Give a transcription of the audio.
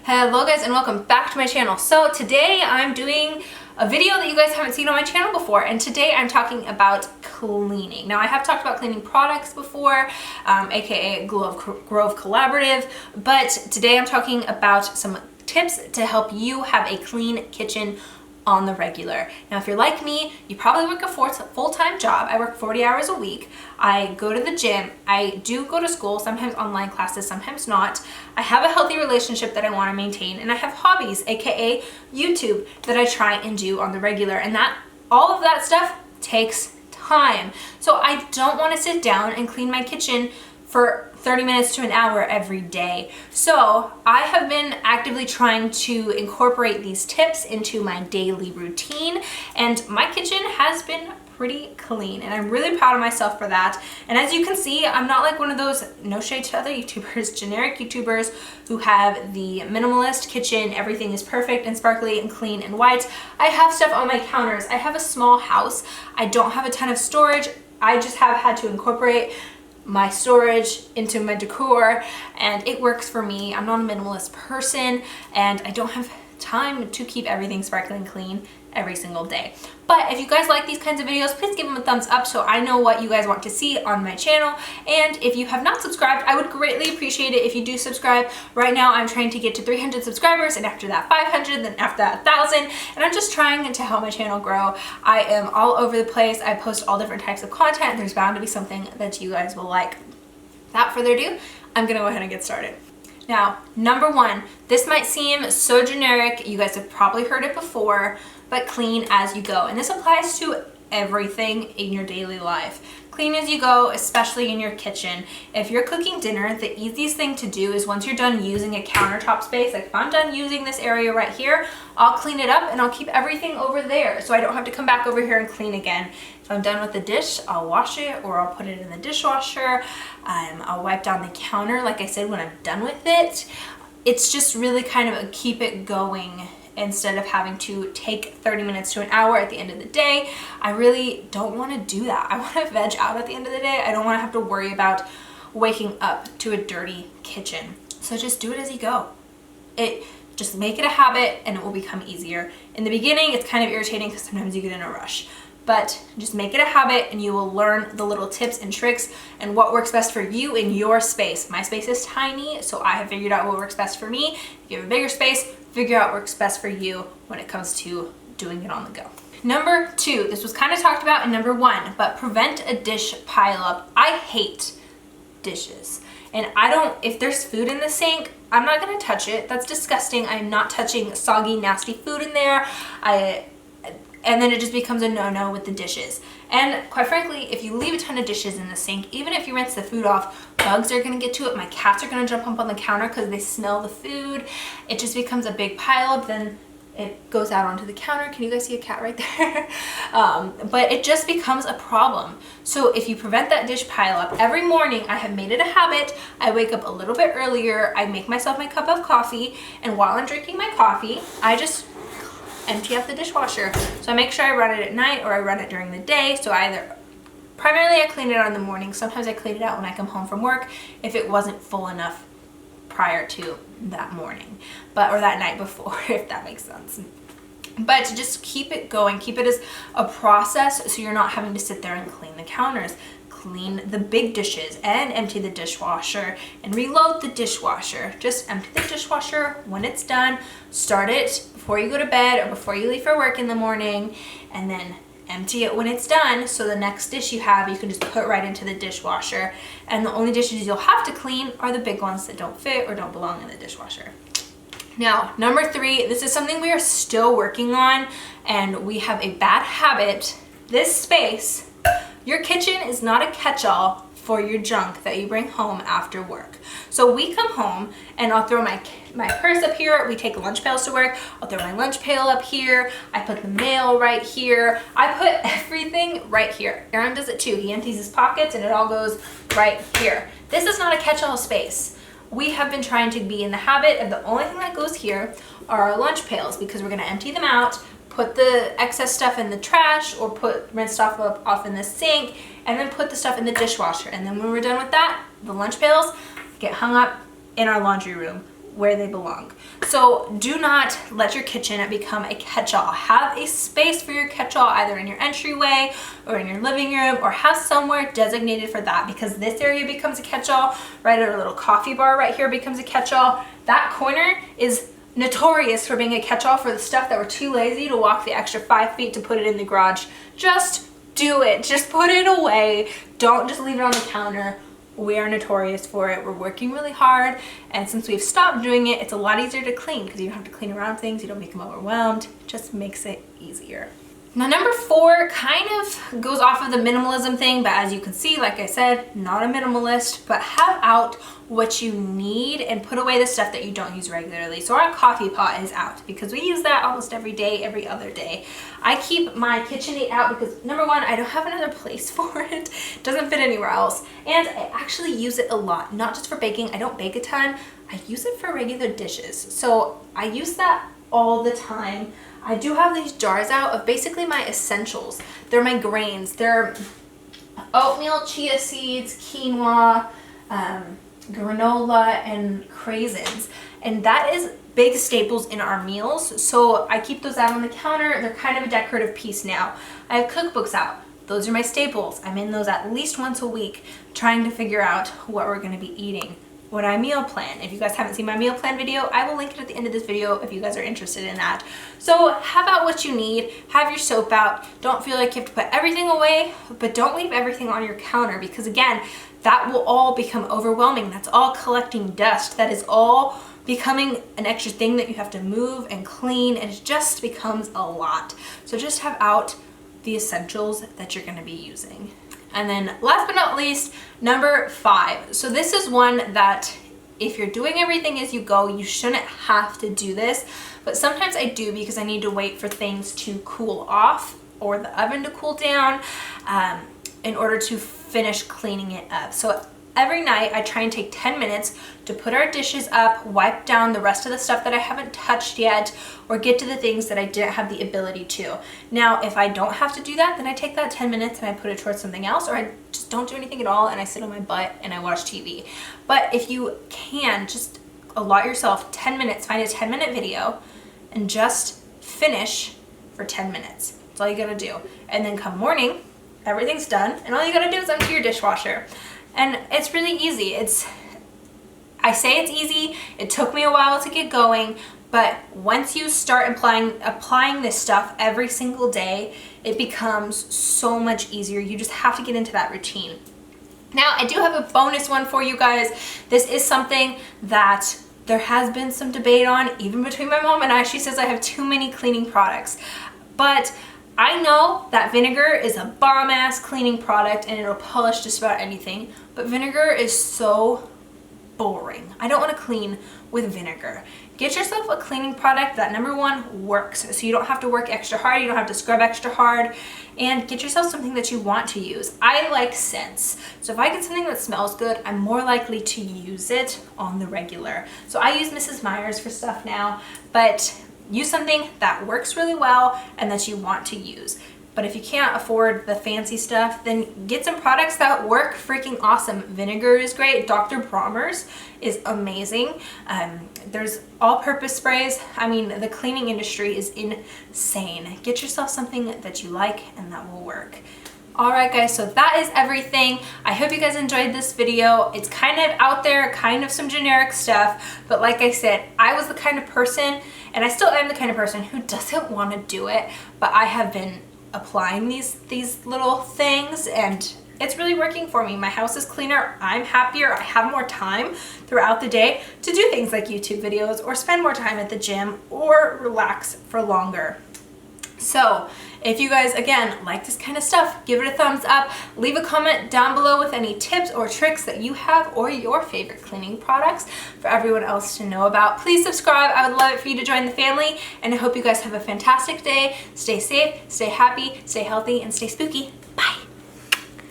Hello guys and welcome back to my channel. So today I'm doing a video that you guys haven't seen on my channel before, and today I'm talking about cleaning. Now I have talked about cleaning products before, aka Grove Collaborative, but today I'm talking about some tips to help you have a clean kitchen on the regular. Now, if you're like me, you probably work a full-time job. I work 40 hours a week. I go to the gym. I do go to school, sometimes online classes, sometimes not. I have a healthy relationship that I want to maintain, and I have hobbies, aka YouTube, that I try and do on the regular, and all of that stuff takes time. So I don't want to sit down and clean my kitchen for 30 minutes to an hour every day. So I have been actively trying to incorporate these tips into my daily routine, and my kitchen has been pretty clean, and I'm really proud of myself for that. And as you can see, I'm not like one of those, no shade to other YouTubers, generic YouTubers who have the minimalist kitchen, everything is perfect and sparkly and clean and white. I have stuff on my counters. I have a small house. I don't have a ton of storage. I just have had to incorporate my storage into my decor, and it works for me. I'm not a minimalist person, and I don't have time to keep everything sparkling clean every single day. But if you guys like these kinds of videos, please give them a thumbs up so I know what you guys want to see on my channel. And if you have not subscribed, I would greatly appreciate it if you do subscribe. Right now I'm trying to get to 300 subscribers, and after that 500, then after that 1,000, and I'm just trying to help my channel grow. I am all over the place. I post all different types of content. There's bound to be something that you guys will like. Without further ado, I'm gonna go ahead and get started. Now, number one, this might seem so generic, you guys have probably heard it before, but clean as you go. And this applies to everything in your daily life. Clean as you go, especially in your kitchen. If you're cooking dinner, the easiest thing to do is once you're done using a countertop space, like if I'm done using this area right here, I'll clean it up and I'll keep everything over there so I don't have to come back over here and clean again. If I'm done with the dish, I'll wash it or I'll put it in the dishwasher. I'll wipe down the counter, like I said, when I'm done with it. It's just really kind of a keep it going instead of having to take 30 minutes to an hour at the end of the day. I really don't want to do that. I want to veg out at the end of the day. I don't want to have to worry about waking up to a dirty kitchen. So just do it as you go. Just make it a habit and it will become easier. In the beginning, it's kind of irritating because sometimes you get in a rush. But just make it a habit and you will learn the little tips and tricks and what works best for you in your space. My space is tiny, so I have figured out what works best for me. If you have a bigger space, figure out what works best for you when it comes to doing it on the go. Number two, this was kind of talked about in number one, but prevent a dish pileup. I hate dishes. And if there's food in the sink, I'm not gonna touch it. That's disgusting. I'm not touching soggy, nasty food in there. And then it just becomes a no-no with the dishes. And quite frankly, if you leave a ton of dishes in the sink, even if you rinse the food off, bugs are gonna get to it. My cats are gonna jump up on the counter because they smell the food. It just becomes a big pileup. Then it goes out onto the counter. Can you guys see a cat right there? But it just becomes a problem. So if you prevent that dish pileup, every morning I have made it a habit. I wake up a little bit earlier. I make myself my cup of coffee. And while I'm drinking my coffee, I just empty out the dishwasher. So I make sure I run it at night or I run it during the day. So primarily I clean it out in the morning. Sometimes I clean it out when I come home from work if it wasn't full enough prior to that morning, or that night before, if that makes sense. But to just keep it going, keep it as a process so you're not having to sit there and clean the counters. Clean the big dishes and empty the dishwasher and reload the dishwasher. Just empty the dishwasher when it's done. Start it before you go to bed or before you leave for work in the morning, and then empty it when it's done so the next dish you have, you can just put right into the dishwasher. And the only dishes you'll have to clean are the big ones that don't fit or don't belong in the dishwasher. Now, number three, this is something we are still working on, and we have a bad habit. This space, your kitchen is not a catch-all for your junk that you bring home after work. So we come home and I'll throw my purse up here. We take lunch pails to work. I'll throw my lunch pail up here. I put the mail right here. I put everything right here. Aaron does it too. He empties his pockets and it all goes right here. This is not a catch-all space. We have been trying to be in the habit of the only thing that goes here are our lunch pails, because we're gonna empty them out, put the excess stuff in the trash, or rinse stuff off in the sink, and then put the stuff in the dishwasher. And then when we're done with that, the lunch pails get hung up in our laundry room where they belong. So do not let your kitchen become a catch-all. Have a space for your catch-all either in your entryway or in your living room, or have somewhere designated for that, because this area becomes a catch-all, right? Our little coffee bar right here becomes a catch-all. That corner is notorious for being a catch-all for the stuff that we're too lazy to walk the extra 5 feet to put it in the garage. Just do it. Just put it away. Don't just leave it on the counter. We are notorious for it. We're working really hard, and since we've stopped doing it, it's a lot easier to clean because you don't have to clean around things, you don't make them overwhelmed. It just makes it easier. Now, number 4 kind of goes off of the minimalism thing, but as you can see, like I said, not a minimalist, but have out what you need and put away the stuff that you don't use regularly. So our coffee pot is out because we use that almost every day, every other day. I keep my KitchenAid out because number 1, I don't have another place for it. It doesn't fit anywhere else. And I actually use it a lot, not just for baking. I don't bake a ton. I use it for regular dishes. So I use that all the time. I do have these jars out of basically my essentials. They're my grains. They're oatmeal, chia seeds, quinoa, granola, and craisins. And that is big staples in our meals. So I keep those out on the counter. They're kind of a decorative piece now. I have cookbooks out. Those are my staples. I'm in those at least once a week, trying to figure out what we're gonna be eating. When I meal plan. If you guys haven't seen my meal plan video, I will link it at the end of this video if you guys are interested in that. So have out what you need, have your soap out. Don't feel like you have to put everything away, but don't leave everything on your counter, because again, that will all become overwhelming. That's all collecting dust. That is all becoming an extra thing that you have to move and clean, and it just becomes a lot. So just have out the essentials that you're gonna be using. And then last but not least, number 5. So this is one that if you're doing everything as you go, you shouldn't have to do this, but sometimes I do because I need to wait for things to cool off or the oven to cool down in order to finish cleaning it up. So every night I try and take 10 minutes to put our dishes up, wipe down the rest of the stuff that I haven't touched yet, or get to the things that I didn't have the ability to. Now, if I don't have to do that, then I take that 10 minutes and I put it towards something else, or I just don't do anything at all and I sit on my butt and I watch TV. But if you can, just allot yourself 10 minutes, find a 10-minute video and just finish for 10 minutes. That's all you gotta do. And then come morning, everything's done, and all you gotta do is empty your dishwasher. And it's really easy. I say it's easy. It took me a while to get going, but once you start applying this stuff every single day, it becomes so much easier. You just have to get into that routine. Now, I do have a bonus one for you guys. This is something that there has been some debate on, even between my mom and I. She says I have too many cleaning products, but I know that vinegar is a bomb-ass cleaning product and it'll polish just about anything, but vinegar is so boring. I don't want to clean with vinegar. Get yourself a cleaning product that, number 1, works, so you don't have to work extra hard, you don't have to scrub extra hard, and get yourself something that you want to use. I like scents, so if I get something that smells good, I'm more likely to use it on the regular. So I use Mrs. Meyer's for stuff now, but use something that works really well and that you want to use. But if you can't afford the fancy stuff, then get some products that work freaking awesome. Vinegar is great. Dr. Bronner's is amazing. There's all-purpose sprays. I mean, the cleaning industry is insane. Get yourself something that you like and that will work. Alright guys, so that is everything. I hope you guys enjoyed this video. It's kind of out there, kind of some generic stuff, but like I said, I was the kind of person, and I still am the kind of person who doesn't want to do it, but I have been applying these little things and it's really working for me. My house is cleaner, I'm happier, I have more time throughout the day to do things like YouTube videos or spend more time at the gym or relax for longer. So if you guys, again, like this kind of stuff, give it a thumbs up. Leave a comment down below with any tips or tricks that you have or your favorite cleaning products for everyone else to know about. Please subscribe. I would love it for you to join the family, and I hope you guys have a fantastic day. Stay safe, stay happy, stay healthy, and stay spooky.